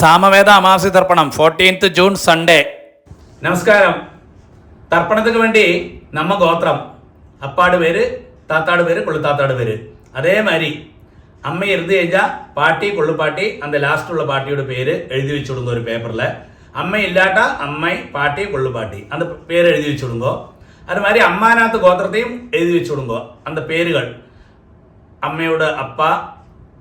സാമവേദ അമാവാസി തർപ്പണം 14th June Sunday. നമസ്കാരം. തർപ്പണത്തിന് വേണ്ടി നമ്മ ഗോത്രം അപ്പാട് പേര്, താത്താട് പേര്, കൊള്ളുത്താത്താട് പേര്. അതേമാതിരി അമ്മ എഴുതി കഴിഞ്ഞാൽ പാട്ടി കൊള്ളുപാട്ടി அந்த ലാസ്റ്റുള്ള പാട്ടിയുടെ പേര് എഴുതി വെച്ചു കൊടുക്കുക ഒരു പേപ്പറിൽ. അമ്മ ഇല്ലാട്ട അമ്മ പാട്ടി കൊള്ളുപാട്ടി அந்த പേര് എഴുതി വെച്ചു കൊടുങ്ങോ. അതുമാതിരി അമ്മാനകത്ത് ഗോത്രത്തെയും എഴുതി വെച്ചു കൊടുങ്ങോ. அந்த പേരുകൾ അമ്മയുടെ അപ്പ,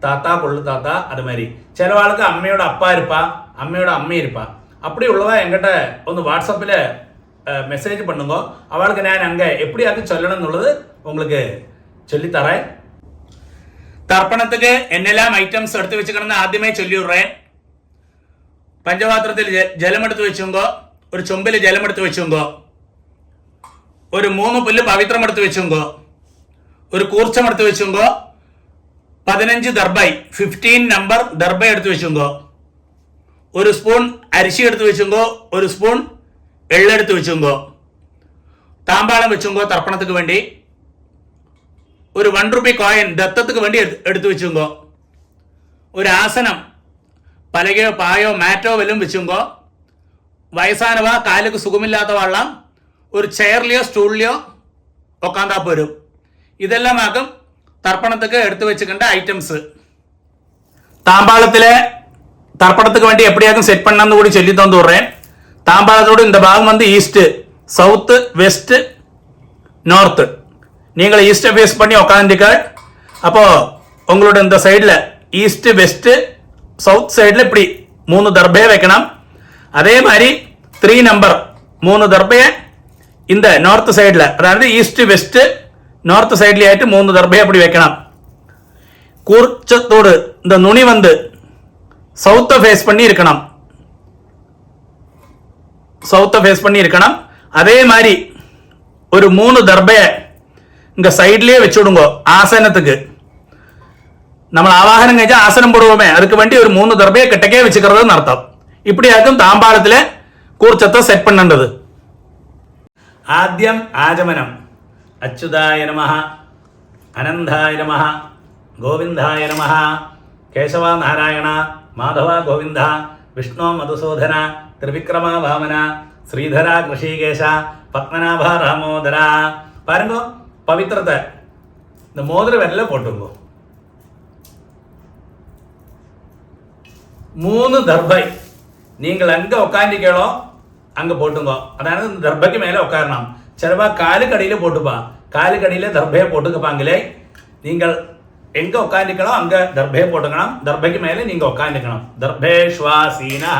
താത്ത, കൊള്ളു താത്ത. அது மாதிரி ചില ആൾക്ക് അമ്മയുടെ അപ്പ ഇരുപ്പ, അമ്മയുടെ അമ്മ ഇരുപ്പ. அப்படி உள்ளதா என்கிட்ட ഒന്ന് വാട്സപ്പിൽ மெசேஜ் பண்ணுங்க. அவளுக்கு நான் அங்கே எப்படி அது சொல்லணும் എന്നുള്ളത് உங்களுக்கு சொல்லித்தரேன். തർപ്പണത്തിന് എന്നെല്ലാം ഐറ്റംസ് എടുത്ത് വെച്ചിരിക്കണമെന്ന് ആദ്യമേ ചൊല്ലിവിടുറേ. പഞ്ചപാത്രത്തിൽ ജലമെടുത്ത് വെച്ചുങ്കോ, ഒരു ചൊമ്പിൽ ജലമെടുത്ത് വെച്ചുങ്കോ, ഒരു 3 പുല്ല് പവിത്രം എടുത്ത് വെച്ചുങ്കോ, ഒരു കൂർച്ചം എടുത്ത് വെച്ചുങ്കോ, 15 ദർബൈ 15 നമ്പർ ദർബൈ എടുത്ത് വെച്ചുങ്കോ, ഒരു സ്പൂൺ അരിശി എടുത്ത് വെച്ചുങ്കോ, ഒരു സ്പൂൺ എള്ളെടുത്ത് വെച്ചുങ്കോ, താമ്പാളം വെച്ചുങ്കോ. തർപ്പണത്തിന് വേണ്ടി ഒരു 1 രൂപ കോയിൻ ദത്തത്തിന് വേണ്ടി എടുത്തു വെച്ചുങ്കോ, ഒരു ആസനം പലകയോ പായോ മാറ്റോ വല്ലതും വെച്ചുങ്കോ, വയസ്സാനവ കാലുക്ക് സുഖമില്ലാത്ത വള്ളം ഒരു ചെയറിലെയോ സ്റ്റൂളിലെയോ ഒക്കാന്താ പോരും. ഇതെല്ലാം ആക്കും തർപ്പണത്തിന് എടുത്തു വെച്ചിട്ടുണ്ട് ഐറ്റംസ്. താമ്പാളത്തിലെ തർപ്പണത്തിന് വേണ്ടി എപ്പടിയാക്കും സെറ്റ് പണ്ണെന്ന് കൂടി ചൊല്ലി തന്നുറേൻ. தாம்பாளத்தோடு இந்த பாகம் வந்து ஈஸ்ட், சவுத்து, வெஸ்ட், நார்த்து. நீங்கள் ஈஸ்ட்டை ஃபேஸ் பண்ணி உக்காந்துக்கள். அப்போ உங்களோட இந்த சைடில் ஈஸ்ட், வெஸ்ட், சவுத் சைடில் இப்படி 3 தர்பையை வைக்கணும். அதே மாதிரி 3 நம்பர் 3 தர்பையை இந்த நார்த் சைடில், அதாவது ஈஸ்ட், வெஸ்ட், நார்த் சைட்லேயே ஆகிட்டு 3 தர்பையை அப்படி வைக்கணும். கூர்ச்சத்தோடு இந்த நுனி வந்து சவுத்தை ஃபேஸ் பண்ணி இருக்கணும், சவுத்தை ஃபேஸ் பண்ணி இருக்கணும். அதே மாதிரி ஒரு 3 தர்பையை இங்க சைட்லயே வச்சுடுங்கோ. ஆசனத்துக்கு நம்ம ஆவாகனம் കഴിച്ചാൽ ஆசனம் போடுவோமே, அதுக்கு வேண்டி ஒரு 3 தர்பையை கிட்டக்கே வச்சுக்கிறதுன்னு அர்த்தம். இப்படியாக்கும் താമ്പാളത്തിലെ കൂർച്ചത്തെ സെറ്റ് പണ്ണേണ്ടത്. ആദ്യം ആചമനം. അച്യുതായ നമഃ, അനന്തായ നമഃ, ഗോവിന്ദായ നമഃ, കേശവ നാരായണ, മാധവ ഗോവിന്ദ, വിഷ്ണു മധുസൂദന, ത്രിവിക്രമ വാമന, ശ്രീധര ഋഷികേശ, പത്മനാഭ ராமோதர. பாருங்க, பவித்திரத்தை இந்த மோதிர விரல போட்டுங்கோ. 3 தர்பை நீங்கள் அங்கே உட்காந்துக்கோ, அங்கே போட்டுங்கோ. அதாவது இந்த தர்பைக்கு மேலே உட்காரணும். சிலவா காலுக்கடியில் போட்டுப்பா, காலுக்கடியில் தர்பையை போட்டுக்கப்பாங்களே. நீங்கள் எங்கே உட்காந்துக்கணும் அங்கே தர்பையை போட்டுக்கணும். தர்பைக்கு மேலே நீங்கள் உட்காந்துக்கணும். தர்பேஷ்வாசீனா.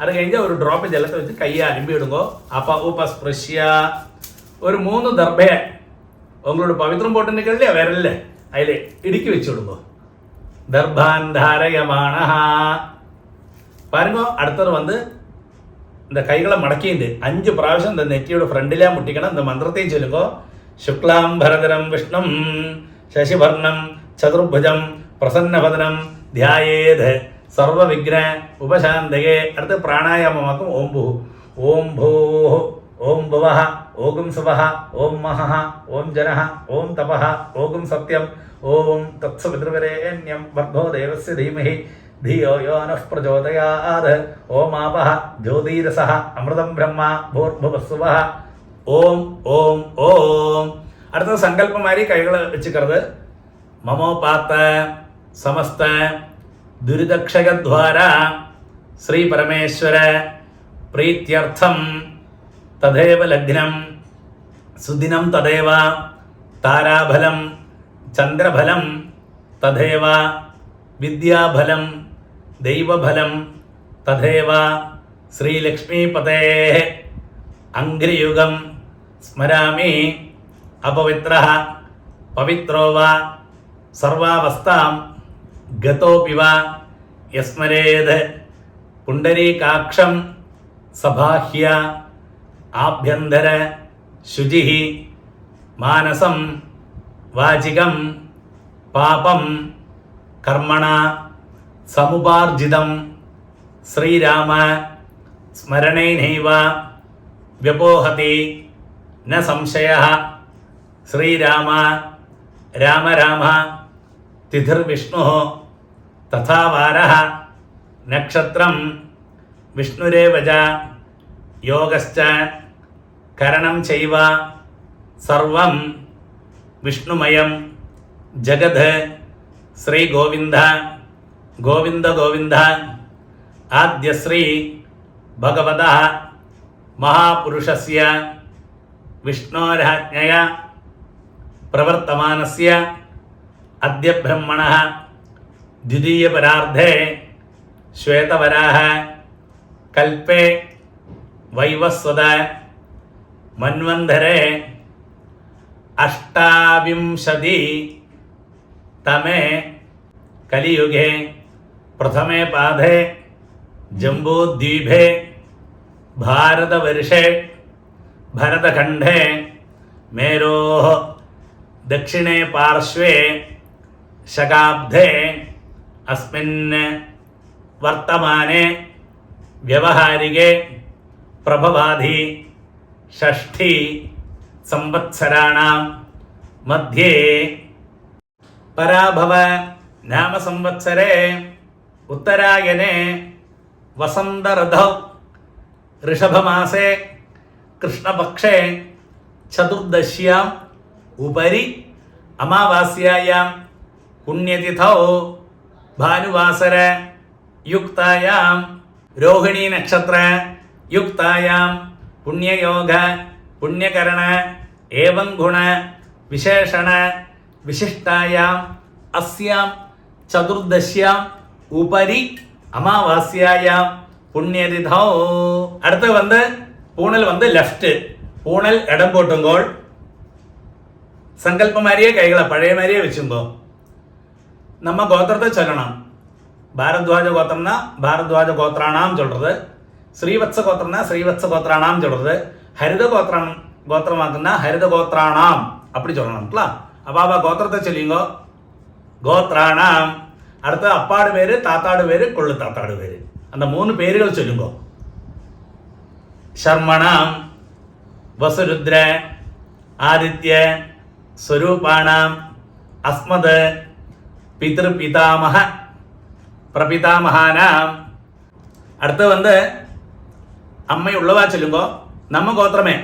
அது കഴിഞ്ഞ ഒരു ഡ്രോപ്പ് ജലത്തെ വെച്ച് കൈ അലിമ്പി ഇടുങ്ങോ. അപ്പ ഉപസ്പൃശ്യ ഒരു 3 ദർഭയെ ഉങ്ങളോട് പവിത്രം പോട്ടിൻ്റെ വിരലില്ലേ അതിൽ ഇടുക്കി വെച്ച് വിടുങ്ങോ. ദർഭാന്ധാരയമാണ. பாருங்க, அடுத்தது வந்து இந்த கைகளை மடக்கிண்டு 5 പ്രാവശ്യം இந்த நெற்றியோட ஃப்ரண்டிலே முட்டிக்கணும். இந்த மந்திரத்தையும் சொல்லுங்க. சுக்லாம் பரதரம் விஷ்ணும் ശശിവർണം ചതുർഭുജം പ്രസന്നവദനം ധ്യായേത് സർവവിഘ്ന ഉപശാന്തകേ. അടുത്ത് പ്രാണായാമമാക്കും. ഓം ഭൂ, ഓം ഭൂ, ഓം ഭുവഃ, ഓം സുവഃ, ഓം മഹഃ, ഓം ജനഃ, ഓം തപഃ, ഓം സത്യം, ഓം തത്സവിതൃവരേണ്യം ഭർഗോ ദേവസ്യ ധീമഹി ധിയോ യോ നഃ പ്രചോദയാത്. ഓം ആപഃ ജ്യോതിരസഃ അമൃതം ബ്രഹ്മ ഭൂർഭുവസ്സുവഃ. ഓം ഓം ഓം. അടുത്ത സങ്കല്പമാരി കൈകൾ വെച്ചിക്കരുത്. മമോപാത്ത സമസ്ത ദുരിതക്ഷയദ്വാര ശ്രീ പരമേശ്വര പ്രീത്യർത്ഥം തഥൈവ ലഗ്നം സുദിനം തഥൈവ താരാഫലം ചന്ദ്രഫലം തഥൈവ വിദ്യാഫലം ദൈവഫലം തഥൈവ ശ്രീലക്ഷ്മീപതേ അംഘ്രിയുഗം സ്മരാമി. അപവിത്രഃ പവിത്രോ വാ സർവാവസ്ഥാം ഗതോപി വാ യസ്മരേത് പുണ്ടരീകാക്ഷം സഭാഹ്യ ആഭ്യന്തര ശുചിഃ മാനസം വാചികം പാപം കർമ്മണ സമുപാർജിതം ശ്രീരാമ സ്മരണേനൈവ വ്യപോഹതി ന സംശയഃ. ശ്രീരാമ രാമ രാമ തിഥിർവിഷ്ണു തഥാ വാരഃ നക്ഷത്രം വിഷ്ണുരേവജ യോഗശ്ച കരണം ചൈവ സർവം വിഷ്ണുമയം ജഗത് ശ്രീ ഗോവിന്ദ ഗോവിന്ദ ഗോവിന്ദ ആദ്യശ്രീ ഭഗവതഃ മഹാപുരുഷസ്യ വിഷ്ണോരാജ്ഞയ പ്രവർത്തമാനസ്യ അദ്യ ബ്രഹ്മണഃ ദ്വിതീയപരാർദ്ധേ ശ്വേതവരാഹ കൽപ്പേ വൈവസ്വത മന്വന്തരേ അഷ്ടാവിംശതി തമേ കലിയുഗേ പ്രഥമേ പാദേ ജംബൂദ്വീപേ ഭാരതവർഷേ ഭരതഖണ്ഡേ മേരോः ദക്ഷിണേ പാർശ്വേ ശകാബ്ദേ അസ്മിൻ വർത്തമാനെ വ്യവഹാരികേ പ്രഭവാധി ഷഷ്ഠി സംവത്സരാണാം മധ്യേ പരാഭവ നാമസംവത്സരേ ഉത്തരായനെ വസന്തഋതൗ ഋഷഭമാസേ കൃഷ്ണപക്ഷേ ചതുർദശ്യാം ഉപരി അമാവാസ്യായാം പുണ്യതിഥൗ ഭാനുവാസര യുക്തായാം രോഹിണീ നക്ഷത്ര യുക്തായാം പുണ്യയോഗ പുണ്യകരണ ഏവം ഗുണ വിശേഷണ വിശിഷ്ടായാം അസ്യാം ചതുർദശ്യാം ഉപരി അമാവാസ്യായാം പുണ്യതിഥൗ. അടുത്ത് വന്ന് പൂണൽ വന്ന് ലെഫ്റ്റ്, പൂണൽ ഇടം പോട്ടുമ്പോൾ സങ്കല്പമാരിയെ കൈകളെ പഴയ മാരിയെ വെച്ചുമ്പോ നമ്മ ഗോത്രത്തെ ചൊല്ലണം. ഭാരദ്വാജ ഗോത്രம்னா ഭാരദ്വാജ கோத்திராணாம் சொல்றது, ஸ்ரீவத்ச கோத்திரம்னா ஸ்ரீவத்ச கோத்திராணாம் சொல்றது, ஹரித கோத்திரமாக்குன்னா ஹரித கோத்திராணாம் அப்படி சொல்லணும்ல. அப்போ கோத்திரத்தை சொல்லிங்கோ. கோத்ராணாம். அடுத்து அப்பாடு பேரு, தாத்தாடு பேரு, கொள்ளு தாத்தாடு பேரு, அந்த 3 பேர்கள் சொல்லுங்கோ. ശർമ്മണാം വസുരുദ്ര ആദിത്യ സ്വരൂപാണാം അസ്മദ് പിതൃപിതാമഹ പ്രപിതാമഹാനാം. അടുത്ത് വന്ന് അമ്മയുള്ളവാ ചൊല്ലുമ്പോ നമ്മ ഗോത്രമേ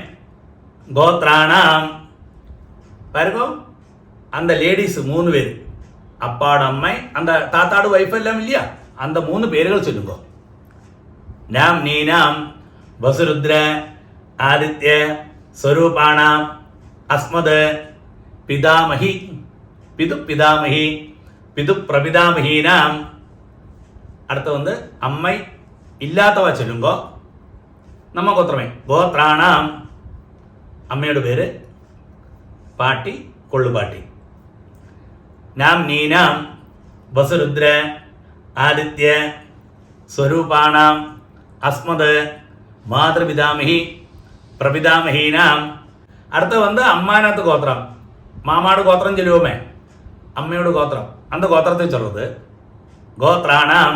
ഗോത്രാണാം പാരുங்கோ. அந்த லேடிஸ் 3 பேர், அப்பாடு அம்மை, அந்த தாத்தாடு வைஃப் எல்லாம் இல்லையா, அந்த 3 பேர்கள் சொல்லுங்கோ. நாம் நீனாம் വസുരുദ്ര ആദിത്യ സ്വരൂപാണാം അസ്മദ് പിതാമഹി പിതുപിതാമഹി പിതുപ്രപിതാമഹീനാം. അടുത്ത് വന്ന് അമ്മ ഇല്ലാത്തവ ചൊല്ലുങ്കോ. നമ്മ ഗോത്രമേ ഗോത്രാണാം. അമ്മയുടെ പേര് പാട്ടി, കൊള്ളുപാട്ടി. നാം നീനാം വസുരുദ്ര ആദിത്യ സ്വരൂപാണാം അസ്മദ് മാതൃപിതാമഹി പ്രപിതാമഹീനാം. അടുത്ത് വന്ന് അമ്മാനത്ത് ഗോത്രം, മാമാട് ഗോത്രം ചൊല്ലുവോമേ, അമ്മയോട് ഗോത്രം, അന്ത ഗോത്രത്തിൽ ചൊല്ലുന്നത് ഗോത്രാണാം.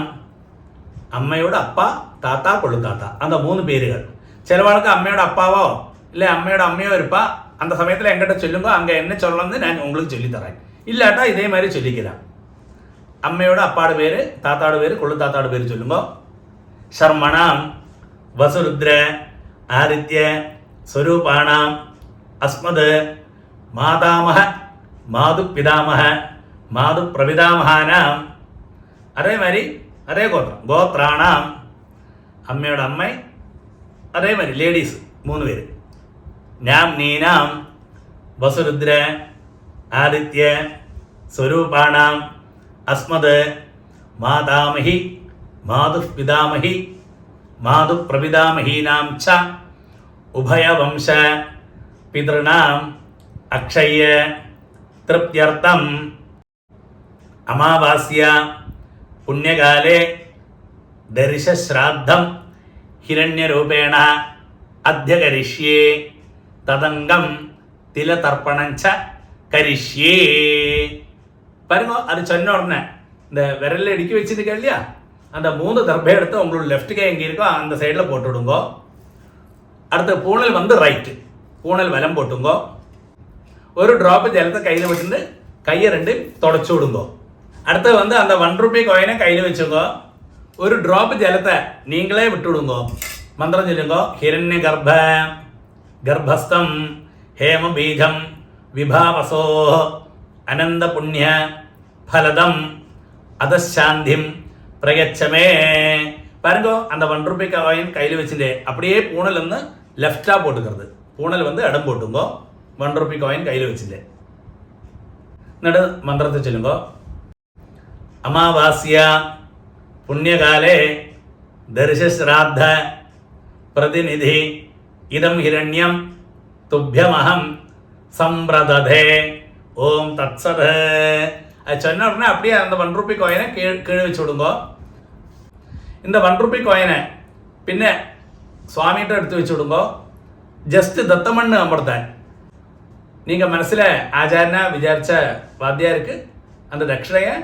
അമ്മയുടെ അപ്പ, താത്ത, കൊള്ളുത്താത്ത, அந்த 3 പേരുകൾ. ചിലവാൾക്ക് അമ്മയുടെ അപ്പാവോ இல்லை അമ്മയുടെ അമ്മയോ இருப்பா. அந்த சமயத்தில் என்கிட்ட சொல்லுங்க, அங்கே என்ன சொல்லணும்னு நான் உங்களுக்கு சொல்லித்தரேன். இல்லாட்டா இதே மாதிரி சொல்லிக்கலாம். അമ്മയുടെ അപ്പാട് പേര്, താത്താട് പേര്, കൊള്ളുത്താത്താട് പേര് ചൊല്ലുമ്പോ ശർമ്മണാം വസുരുദ്ര ആദിത്യ സ്വരൂപാണാം അസ്മദ് മാതാമഹ മാതുപിതാമഹ മാതുപ്രപിതാമഹാനാം. അതേമാതിരി അതേ ഗോത്രം ഗോത്രാണാം. അമ്മയുടെ അമ്മ, അതേമാതിരി ലേഡീസ് 3 പേര്. നാം നീനാം വസുരുദ്ര ആദിത്യ സ്വരൂപാണാം അസ്മദ് മാതാമഹി മാതുപിതാമഹി മാതുപ്രപിതാമഹീനാം ച ഉഭയവംശ പിതൃണാം അക്ഷയ്യ തൃപ്ത്യർത്ഥം അമാവാസ്യ പുണ്യകാലേ ദർശശ്രാദ്ധം ഹിരണ്യരൂപേണ അദ്യ കരിഷ്യേ തദംഗം തിലതർപ്പണം ച കരിഷ്യേ. பாருங்க, அது சொன்ன உடனே இந்த விரலில் இடுக்கி வச்சிருக்க இல்லையா, அந்த 3 தர்பை எடுத்து உங்களோட லெஃப்ட் கை எங்கே இருக்கோ அந்த சைடில் போட்டு விடுங்கோ. அடுத்து பூணல் வந்து ரைட்டு, பூணல் வலம் போட்டுங்கோ. ஒரு ட்ராப்பு ஜலத்தை கையில் விட்டுட்டு கையை 2 தொடச்சி விடுங்கோ. அடுத்து வந்து அந்த 1 ரூபி காயினை கையில் வச்சுங்கோ. ഒരു ഡ്രോപ്പ് ജലത്തെ നീങ്ങളെ വിട്ടുവിടുങ്കോ മന്ത്രം ചൊല്ലുങ്കോ ഹിരണ്യഗർഭ ഗർഭസ്ഥം ഹേമബീജം വിഭാവസോ അനന്തപുണ്യ ഫലദം அதசாந்திம் பிரயச்சமே. பாருங்க, அந்த ₹1 காயின் கையில் வச்சுட்டு அப்படியே பூனல் வந்து லெஃப்டாக போட்டுக்கிறது. பூனல் வந்து இடம் போட்டுங்கோ. ₹1 காயின் கையில் வச்சுட்டு நடு மந்திரத்தை சொல்லுங்கோ. அமாவாஸ்யா புண்ணியகாலே தரிசஸ்ராத்த பிரதிநிதி இதம் ஹிரண்யம் துப்பியமகம் சம்பிரததே ஓம் தத்சத. அது சொன்ன உடனே அப்படியே அந்த ₹1 காயினை கீழே வச்சு விடுங்கோ. இந்த ₹1 காயினை பின்ன சுவாமிகிட்ட எடுத்து வச்சு விடுங்கோ. ஜஸ்ட் தத்தமண்ணு அமர்த்தேன். நீங்கள் மனசில் ஆச்சாரனா விசாரித்த வாத்தியாருக்கு அந்த தட்சிணையை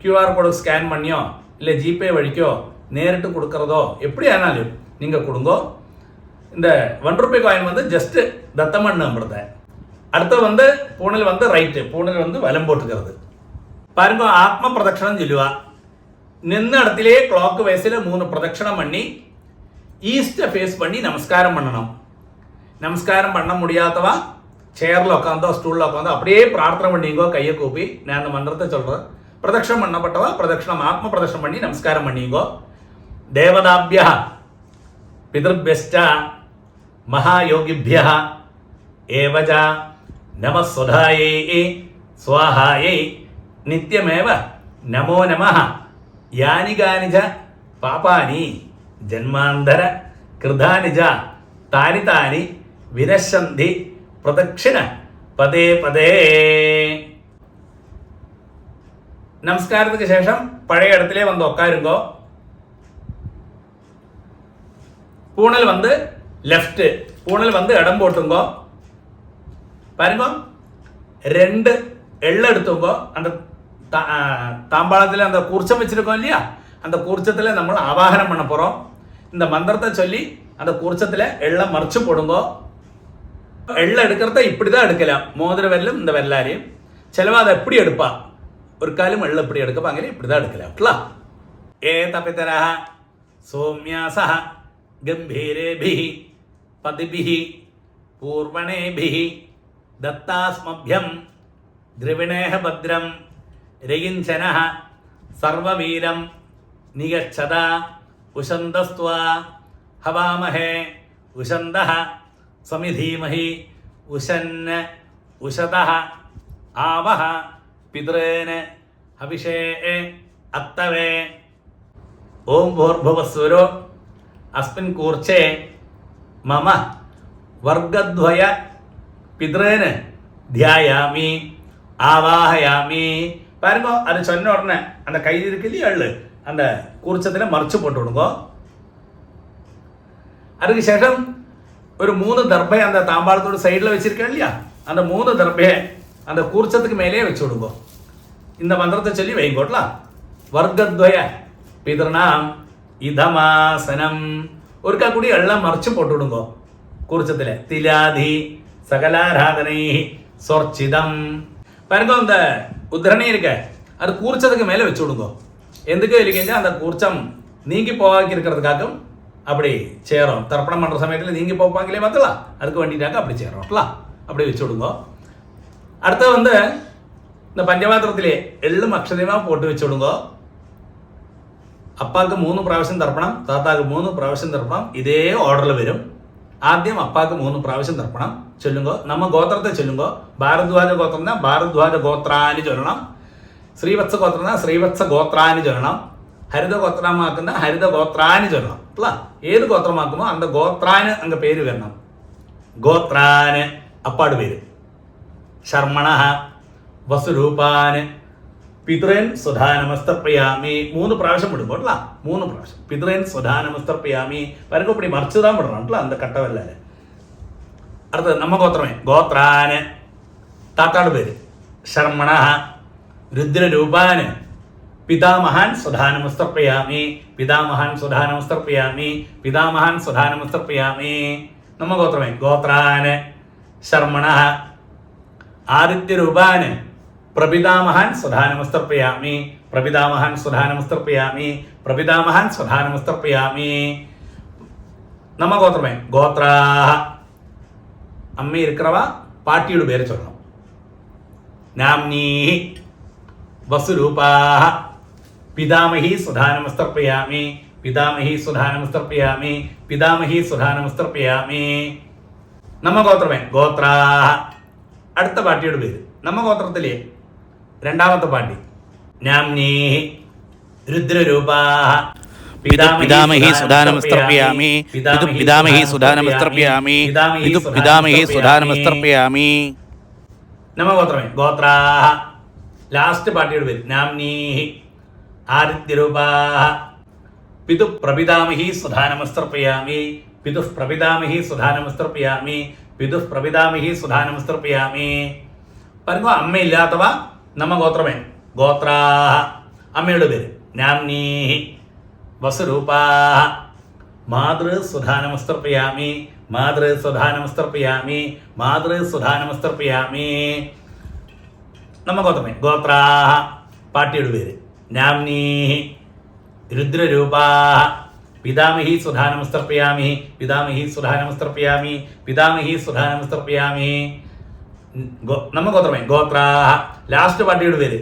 QR கோடு ஸ்கேன் பண்ணியோ இல்லை ஜிபே வழிக்கோ நேரிட்டு கொடுக்கறதோ எப்படி ஆனாலும் நீங்கள் கொடுங்கோ. இந்த ₹1 காயின் வந்து ஜஸ்ட் தத்தமண்ணு அமர்த்தேன். அடுத்து வந்து பூனல் வந்து ரைட்டு, பூனல் வந்து வலம் போட்டுக்கிறது. பாருங்க, ஆத்ம பிரதட்சணம் சொல்லுவா. நின்ன இடத்திலே கிளாக் வயசில் 3 பிரதட்சணம் பண்ணி ஈஸ்ட்டை ஃபேஸ் பண்ணி நமஸ்காரம் பண்ணணும். நமஸ்காரம் பண்ண முடியாதவா சேரில் உட்காந்தோ ஸ்டூலில் உட்காந்தோ அப்படியே பிரார்த்தனை பண்ணிங்கோ, கையை கூப்பி. நான் அந்த மந்திரத்தை சொல்கிறேன். பிரதட்சணம் பண்ணப்பட்டவா பிரதட்சணம் ஆத்ம பிரதட்சணம் பண்ணி நமஸ்காரம் பண்ணிங்கோ. தேவதாபியா பிதர்பியஸ்ட மகாயோகிபியா ஏவஜா நமஸ்வதாயை ஸ்வாஹாயை நித்யமேவ நமோ நமः. யானி கானி ச பாபானி ஜன்மாந்தர கிருதானி ச தானி தானி வினஷந்தி பிரதட்சிண பதே பதே. நமஸ்காரத்துக்கு சேஷம் பழைய இடத்திலே வந்து உட்காருங்கோ. பூனல் வந்து லெஃப்ட், பூனல் வந்து இடம் போட்டுங்கோ. பாருங்க, 2 எள்ள எடுத்துங்கோ. அந்த தாம்பாளத்தில் அந்த கூர்ச்சம் வச்சிருக்கோம் இல்லையா, அந்த கூர்ச்சத்தில் நம்ம ஆவாகனம் பண்ண போகிறோம். இந்த மந்திரத்தை சொல்லி அந்த கூர்ச்சத்தில் எள்ள மறைச்சு போடுங்கோ. எள்ள எடுக்கிறத இப்படி தான் எடுக்கலாம், மோதிர வெல்லும் இந்த வெள்ளாரையும். சிலவா அதை எப்படி எடுப்பா, ஒரு காலம் எள்ள இப்படி எடுக்கப்பாங்க, இப்படி தான் எடுக்கலாம். ஏ தபிதரா சோம்யாசா கம்பீரேபிஹி பதிபிஹி பூர்வணேபிஹி தத்தாஸ்மப்யம் திரிவிணேஹ பத்ரம் ரயிஞ்சனஹ சர்வவீரம் நிகச்சதா உஷந்தஸ்த்வா ஹவாமஹே உஷந்தஹ சமிதீமஹி உஷன்ன உஷதஹ ஆவஹ பித்ரேன ஹவிஷே அத்தவே. ஓம் பூர்புவஸ்வரோ அஸ்மின் கூர்ச்சே மம வர்க்கத்வய பித்ரேன தியாயாமி ஆவாஹயாமி. பாருங்க, அது சொன்ன உடனே அந்த கையில் இருக்கு இல்லையா எள்ளு, அந்த கூர்ச்சத்தில் மறைச்சு போட்டு விடுங்கோ. அதுக்கு சேஷம் ஒரு 3 தர்பை அந்த தாம்பாளத்தோட சைடில் வச்சிருக்கேன் இல்லையா, அந்த 3 தர்பையை அந்த கூர்ச்சத்துக்கு மேலேயே வச்சு விடுங்கோ. இந்த மந்திரத்தை சொல்லி வைங்கோட்டலாம். வர்க்கத்வய பிதர்ணாம் இதமாசனம். ஒருக்கா கூடி எல்லாம் மறைச்சு போட்டு விடுங்கோ கூர்ச்சத்தில். திலாதி சகலாராதனை சொர்ச்சிதம். பாருங்க, அந்த உத்தரணி இருக்க அது கூர்ச்சத்துக்கு மேலே வச்சு விடுங்கோ. எதுக்கு இருக்கீங்க, அந்த கூர்ச்சம் நீங்கி போவாக்கி இருக்கிறதுக்காகவும் அப்படி சேரும். தர்ப்பணம் பண்ணுற சமயத்தில் நீங்கி போப்பாங்களே பார்த்தலாம், அதுக்கு வேண்டிட்டாக்க அப்படி சேரோம்லாம், அப்படி வச்சு விடுங்கோ. அடுத்து வந்து இந்த பஞ்சபாத்திரத்திலே எள்ளும் அக்ஷதமாக போட்டு வச்சு விடுங்கோ. അപ്പാക്ക് 3 പ്രാവശ്യം തർപ്പണം, താത്താക്ക് 3 പ്രാവശ്യം തർപ്പണം. ഇതേ ഓർഡറിൽ വരും. ആദ്യം അപ്പാക്ക് 3 പ്രാവശ്യം തർപ്പണം ചൊല്ലുങ്കോ. നമ്മ ഗോത്രത്തെ ചൊല്ലുങ്കോ. ഭാരദ്വാജ ഗോത്രം ഭാരദ്വാജ ഗോത്രാനി ചൊല്ലണം. ശ്രീവത്സ ഗോത്രം ശ്രീവത്സ ഗോത്രാനി ചൊല്ലണം. ഹരിത ഗോത്രമാക്കുന്ന ഹരിത ഗോത്രാനി ചൊല്ലണം. അല്ല, ഏത് ഗോത്രമാക്കുമോ அந்த ഗോത്രാന് അങ്ക പേര് വരണം. ഗോത്രാന് അപ്പാട് പേര്. ശർമ്മണ വസുരൂപാന് പിതൃൻ സ്വധാനമസ്തർപ്പയാമി. 3 പ്രാവശ്യം വിടുമ്പോട്ടല്ല, 3 പ്രാവശ്യം പിതൃൻ സ്വധാനമസ്തർപ്പയാമി. പരക്കെ இப்படி மறைச்சு தான் விடணும்ல அந்த கட்டவல்ல. அடுத்து நம்ம கோத்திரமே கோத்ராന് താത്താട് പേര് ശർമ്മണ രുദ്രരൂപാന് പിതാമഹാൻ സ്വധാനമസ്തർപ്പയാമി. പിതാമഹാൻ സ്വധാനമസ്തർപ്പയാമി. പിതാമഹാൻ സ്വധാനമസ്തർപ്പയാമി. നമ്മ ഗോത്രമേ ഗോത്രാന് ശർമ്മണ ആദിത്യരൂപാന് പ്രപിതാമഹാൻ സ്വധാനമസ്തർപ്പയാമി. பிரபிதாமகான் சுதா நமஸ்தர்ப்பயாமி பிரபிதாமகான் சுதா நமஸ்தர்ப்பயாமி. நம்ம கோத்திரமே கோத்ராஹ. அம்மை இருக்கிறவா பாட்டியோட பேரை சொல்லணும். நாம்னீஹி வசுரூபாஹ பிதாமகி சுதா நமஸ்தர்ப்பயாமி பிதாமகி சுதா நமஸ்தர்ப்பயாமி பிதாமகி சுதா நமஸ்தர்ப்பயாமி. நம்ம கோத்திரமே கோத்ராஹ. അടുത്ത പാട്ടിയുടെ പേര് നമ്മ ഗോത്രത്തിലെ രണ്ടാമത്തെ പാട്ടി നാംനീഹി രുദ്രരൂപാഹ പിതാമഹി സുധാ നമസ്തർപ്പയാമി പിതാമഹി സുധാ നമസ്തർപ്പയാമി പിതാമഹി സുധാ നമസ്തർപ്പയാമി. നമ്മ ഗോത്രമേ ഗോത്രാഹ. ലാസ്റ്റ് പാട്ടിയുടെ പേര് നാംനീഹി ആദിത്യരൂപാഹ പിതു പ്രപിതാമഹി സുധാ നമസ്തർപ്പയാമി പിതു പ്രപിതാമഹി സുധാ നമസ്തർപ്പയാമി പിതു പ്രപിതാമഹി സുധാ നമസ്തർപ്പയാമി. പറയുമ്പോൾ അമ്മയില്ലാത്തവ നമ്മ ഗോത്രമേ ഗോത്രാഹ. അമ്മയുടെ പേര് നാംനീഹി വസുരൂപാഹ മാതൃ സുധാ നമസ്തർപ്പയാമി മാതൃ സുധാ നമസ്തർപ്പയാമി മാതൃ സുധാ നമസ്തർപ്പയാമി. നമ്മ ഗോത്രമേ ഗോത്രാഹ. പാട്ടിയുടെ പേര് നാംനീഹി രുദ്രരൂപാഹ പിതാമഹി സുധാ നമസ്തർപ്പയാമി പിതാമഹി സുധാ നമസ്തർപ്പയാമി പിതാമഹി സുധാ നമസ്തർപ്പയാമി. നമ്മ ഗോത്രമേ ഗോത്രാഹ. ലാസ്റ്റ് പാട്ടിയുടെ പേര്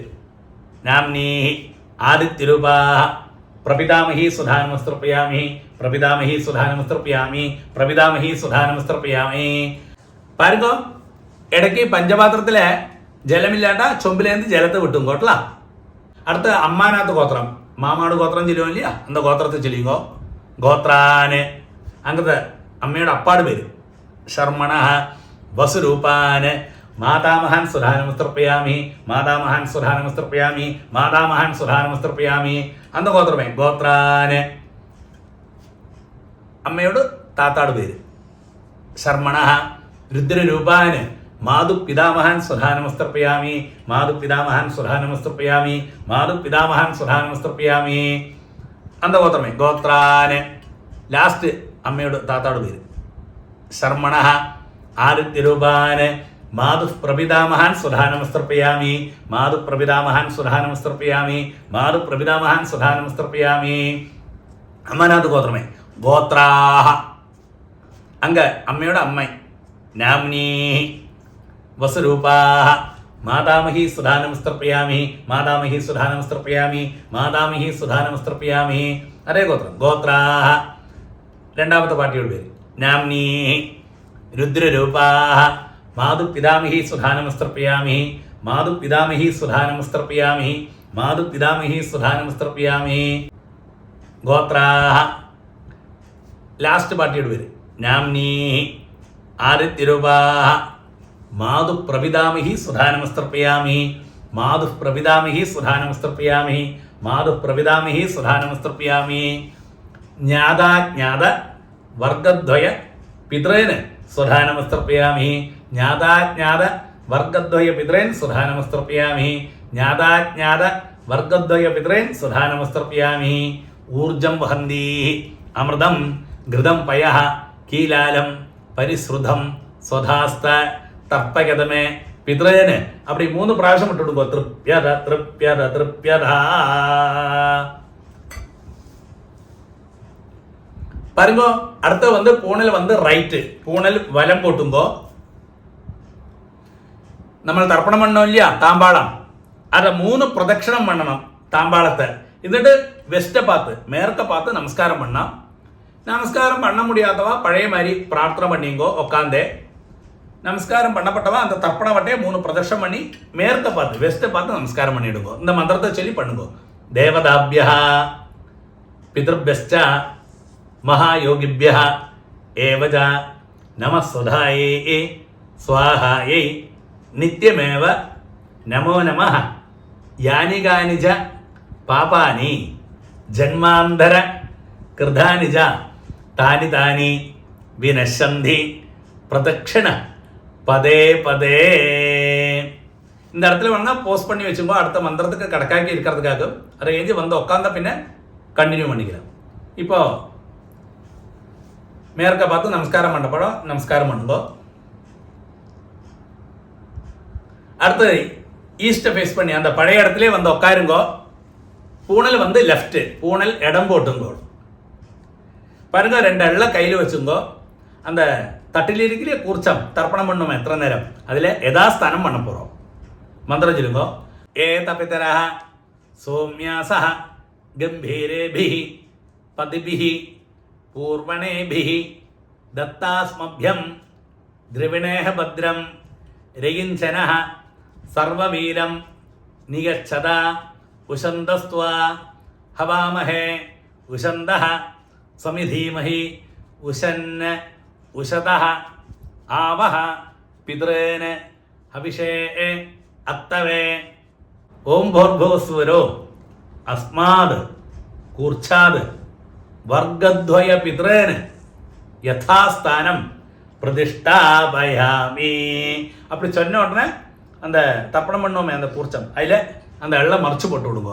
നാംനീഹി ആദിത്യരൂപാഹ പ്രപിതാമഹി സുധാ നമസ്തർപ്പയാമി പ്രപിതാമഹി സുധാ നമസ്തർപ്പയാമി പ്രപിതാമഹി സുധാ നമസ്തർപ്പയാമി. പാരുങ്കോ ഇടയ്ക്ക് പഞ്ചപാത്രത്തിലെ ജലമില്ലാട്ട ചൊമ്പിലേന്ത് ജലത്തെ വിട്ടും കോട്ടല. അടുത്ത അമ്മാനാത്ത് ഗോത്രം മാമാട് ഗോത്രം ചെല്ലുമില്ല എന്താ ഗോത്രത്തിൽ ചെല്ലുങ്കോ ഗോത്രാന്. അങ്ങനത്തെ അമ്മയുടെ അപ്പാട് പേര് ശർമ്മണ വസുരൂപാന് മാതാമഹാൻ സുധാ നമസ്തർപ്പയാമി മാതാമഹാൻ സുധാ നമസ്തർപ്പയാമി മാതാമഹാൻ സുധാ നമസ്തർപ്പയാമി. അന്ത ഗോത്രമേ ഗോത്രാന്. അമ്മയോട് താത്താട് പേര് ശർമ്മണ രുദ്രരൂപാന് മാതു പിതാമഹാൻ സുധാ നമസ്തർപ്പയാമി മാതു പിതാമഹാൻ സുധാ നമസ്തർപ്പയാമി മാതു പിതാമഹാൻ സുധാ നമസ്തർപ്പയാമി. അന്ത ഗോത്രമേ ഗോത്രാന്. ലാസ്റ്റ് അമ്മയോട് താത്താട് പേര് ശർമ്മണ ആദിത്യരൂപാന് മാതു പ്രപിതാമഹാൻ സുധാ നമസ്തർപ്പയാമി മാതു പ്രപിതാമഹാൻ സുധാ നമസ്തർപ്പയാമി മാതു പ്രപിതാമഹാൻ സുധാ നമസ്തർപ്പയാമി. അമ്മനാഥ് ഗോത്രമേ ഗോത്രാഹ. അങ്ക അമ്മയുടെ അമ്മ നാംനീഹി വസുരൂപാഹ മാതാമഹി സുധാ നമസ്തർപ്പയാമി മാതാമഹി സുധാ നമസ്തർപ്പയാമി മാതാമഹി സുധാ നമസ്തർപ്പയാമി. അതേ ഗോത്രം ഗോത്രാഹ. രണ്ടാമത്തെ പാട്ടിയുടെ പേര് നാംനീഹി രുദ്രരൂപാഹ മാതു പിതാമഹി സുധാ നമസ്തർപ്പയാമി മാതു പിതാമഹി സുധാ നമസ്തർപ്പയാമി മാതു പിതാമഹി സുധാ നമസ്തർപ്പയാമി. ഗോത്രാഹ. ലാസ്റ്റ് പാട്ടിയുടെ പേര് നാംനീഹി ആദിത്യരൂപാഹ മാതു പ്രപിതാമഹി സുധാ നമസ്തർപ്പയാമി മാതു പ്രപിതാമഹി സുധാ നമസ്തർപ്പയാമി മാതു പ്രപിതാമഹി സുധാ നമസ്തർപ്പയാമി. ജ്ഞാതാജ്ഞാത വർഗദ്വയ പിതൃന് സുധാ നമസ്തർപ്പയാമി ജ്ഞാതാജ്ഞാത വർഗദ്വയ പിതൃൻ സുധാ നമസ്തർപ്പയാമി ജ്ഞാതാജ്ഞാത വർഗദ്വയ പിതൃൻ സുധാ നമസ്തർപ്പയാമി. ഊർജം വഹന്തി അമൃതം ഘൃതം പയഃ കീലാലം പരിശ്രുതം സ്വധാസ്ത തർപ്പഗതമേ പിതൃന്. அப்படி 3 പ്രാവശ്യം ഇട്ട് കൊടുക്കുക. തൃപ്യത തൃപ്യത തൃപ്യത. பாருங்கோ. அடுத்து வந்து பூணல் வந்து ரைட்டு பூணல் വലം പൊട്ടുമ്പോൾ നമ്മൾ തർപ്പണം பண்ணோம் இல்லையா താമ്പാളം அதை 3 പ്രദക്ഷിണം பண்ணணும் താമ്പാളത്തെ. എന്നിട്ട് വെസ്റ്റ് பார்த்து மேற்க பார்த்து நமஸ்காரம் பண்ணலாம். நமஸ்காரம் பண்ண முடியாதவா பழைய மாதிரி பிரார்த்தனை பண்ணிங்கோ உட்காந்தே. நமஸ்காரம் பண்ணப்பட்டவா அந்த தர்ப்பண வட்டையை 3 பிரதர்ஷனம் பண்ணி மேற்க பார்த்து வெஸ்ட்டை பார்த்து நமஸ்காரம் பண்ணிடுங்கோ. இந்த மந்திரத்தை சொல்லி பண்ணுங்கோ. தேவதாபியா பிதൃഭ്യശ്ച മഹായോഗിഭ്യഃ ഏവച നമഃ സ്വധായേ സ്വാഹായേ നിത്യമേവ നമോ നമഃ യാനി കാനി ച പാപാനി ജന്മാന്തര കൃതാനി ച താനി താനി വിനശ്യന്തി പ്രദക്ഷിണ പദേ പദേ. இந்த இடத்துல வேணா போஸ்ட் பண்ணி வச்சுக்கோ. அடுத்த மந்திரத்துக்கு கணக்காக்கி இருக்கிறதுக்காக அதை ஏஞ்சி வந்து உட்காந்த பின்ன கண்டினியூ பண்ணிக்கலாம். இப்போ மேற்க பார்த்து நமஸ்காரம் பண்ணப்படும் நமஸ்காரம் பண்ணுங்கோ. அடுத்து ஈஸ்ட்டை ஃபேஸ் பண்ணி அந்த பழைய இடத்துலேயே வந்து உட்காருங்கோ. பூணல் வந்து லெஃப்ட், பூணல் இடம் போட்டுங்கோ. பாருங்க, 2 எள்ள கையில் வச்சுங்கோ. அந்த தட்டில் இருக்கிற கூர்ச்சம் தர்ப்பணம் பண்ணும் எத்தனை நேரம் அதில் யதாஸ்தானம் பண்ண போகிறோம். மந்திரம் சொல்லுங்கோ. ஏதபிதரஹ சோம்யாசஹ கம்பீரேபிஹி பதிபிஹி பூர்வணேபிஹி दत्तास्मभ्यं द्रविणेह भद्रं रयिञ्चनः सर्ववीरं निगच्छदा उशन्दस्त्वा हवामहे उशन्दः समिधीमहि उशन् उशतः आवः पितॄन् हविषे अत्तवे ओं भूर्भुवस्सुवरो अस्माद् कूर्च्छाद् वर्गद्वय पितॄन् யதாஸ்தானம் பிரதிஷ்டாபயாமி. அப்படி சொன்ன உடனே அந்த தர்ப்பணம் பண்ணுவோமே அந்த கூர்ச்சம் அதில் அந்த எள்ளை மறைச்சு போட்டு விடுங்க.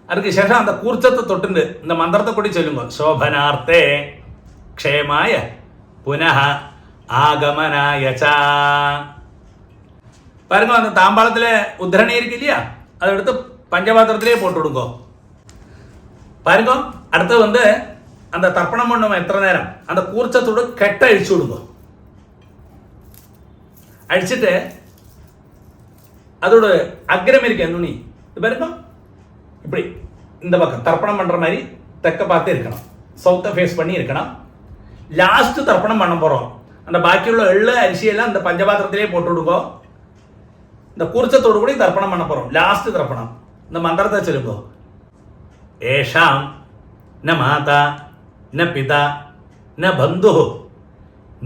அதுக்கு சேஷம் அந்த கூர்ச்சத்தை தொட்டுண்டு இந்த மந்திரத்தை கூடி சொல்லுங்க. சோபனார்த்தே க்ஷேமாய புனः ஆகமனாயச்சா. பாருங்க, அந்த தாம்பாளத்தில் உத்தரணி இருக்கு இல்லையா, அதை எடுத்து பஞ்சபாத்திரத்திலே போட்டு விடுங்க. பாருங்க, அடுத்து வந்து அந்த தர்ப்பணம் பண்ணும் எத்தனை நேரம் அந்த கூர்ச்சத்தோடு கெட்ட அழிச்சு விடுங்க. அழிச்சிட்டு அதோட அக்ரம் இருக்கு நுனி, இது பாருங்க, இப்படி இந்த பக்கம் தர்ப்பணம் பண்ற மாதிரி தெக்க பார்த்து இருக்கணும், சவுத்தை ஃபேஸ் பண்ணி இருக்கணும். லாஸ்ட் தர்ப்பணம் பண்ண போறோம். அந்த பாக்கியுள்ள எள்ளு அரிசியெல்லாம் அந்த பஞ்சபாத்திரத்திலே போட்டு விடுங்க. இந்த கூர்ச்சத்தோடு கூட தர்ப்பணம் பண்ண போறோம். லாஸ்ட் தர்ப்பணம். இந்த மந்திரத்தை சொல்லுங்க. ஏஷாம் ந மாதா न पिता न बंधु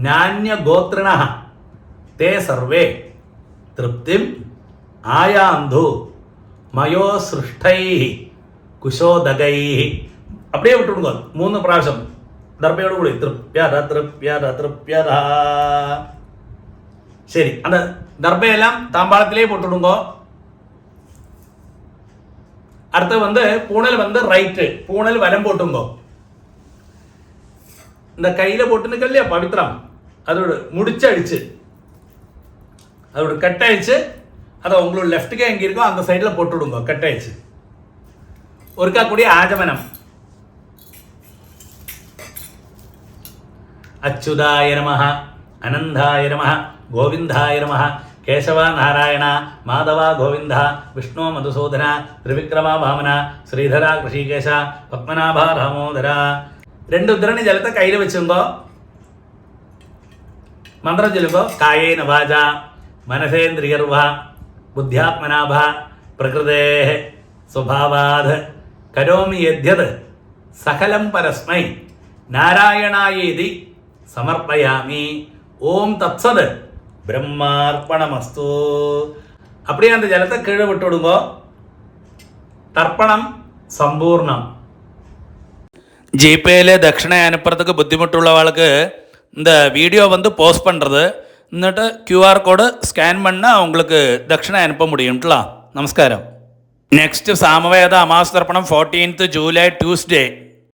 नान्य गोत्रिणः ते सर्वे तृप्तिम आयान्धु मयो सृष्टैः कुशोदगैः. அப்படியே விட்டுடுங்க 3 பிராവശ്யம் தர்பையோடு கூட திருப்யத திருப்யத திருப்யத. சரி, அந்த தர்பையெல்லாம் தாம்பாளத்திலே போட்டுடுங்க. அடுத்து வந்து பூணல் வந்து ரைட்டு, பூணல் வலம் போட்டுங்க. இந்த கையில் போட்டுன்னு இல்லையா பவித்ரம், அதோட முடிச்சு அடிச்சு அதோட கட் ஆயிடுச்சு. அதை உங்களோட லெஃப்ட்டுக்கே எங்கே இருக்கோ அந்த சைடில் போட்டு விடுங்க. கட் ஆயிடுச்சு. ஒருக்கா கூடிய ஆஜமனம். அச்சுதாய நமஹ அனந்தாய நமஹ கோவிந்தாய நமஹ கேசவா நாராயண மாதவா கோவிந்த விஷ்ணு மதுசூதன திரிவிக்ரமா வாமன ஸ்ரீதரா ரிஷிகேஷ பத்மநாபா தாமோதரா. 2 உத்தரணி ஜலத்தை கையில் வச்சுங்கோ. மந்திரம் சொல்லுங்கோ. காயேன வாஜா மனசேந்திரியர்வா புத்தியாத்மனாபா பிரகிருதே சுபாவாத் கரோமி யத்யத் சகலம் பரஸ்மை நாராயணாயேதி சமர்ப்பயாமி. ஓம் தத்சத் பிரம்மார்ப்பணமஸ்து. அப்படியே அந்த ஜலத்தை கீழே விட்டு விடுங்கோ. தர்ப்பணம் சம்பூர்ணம். ஜிபேயில் தட்சிணை அனுப்புறதுக்கு புத்திமுட்டுள்ளவாளுக்கு இந்த வீடியோ வந்து போஸ்ட் பண்ணுறது, എന്നിട്ട് QR கோடு ஸ்கேன் பண்ணால் உங்களுக்கு தட்சிணை அனுப்ப முடியும்லாம். நமஸ்காரம். நெக்ஸ்ட் சாமவேத அமாவாசை தர்ப்பணம் 14th July Tuesday.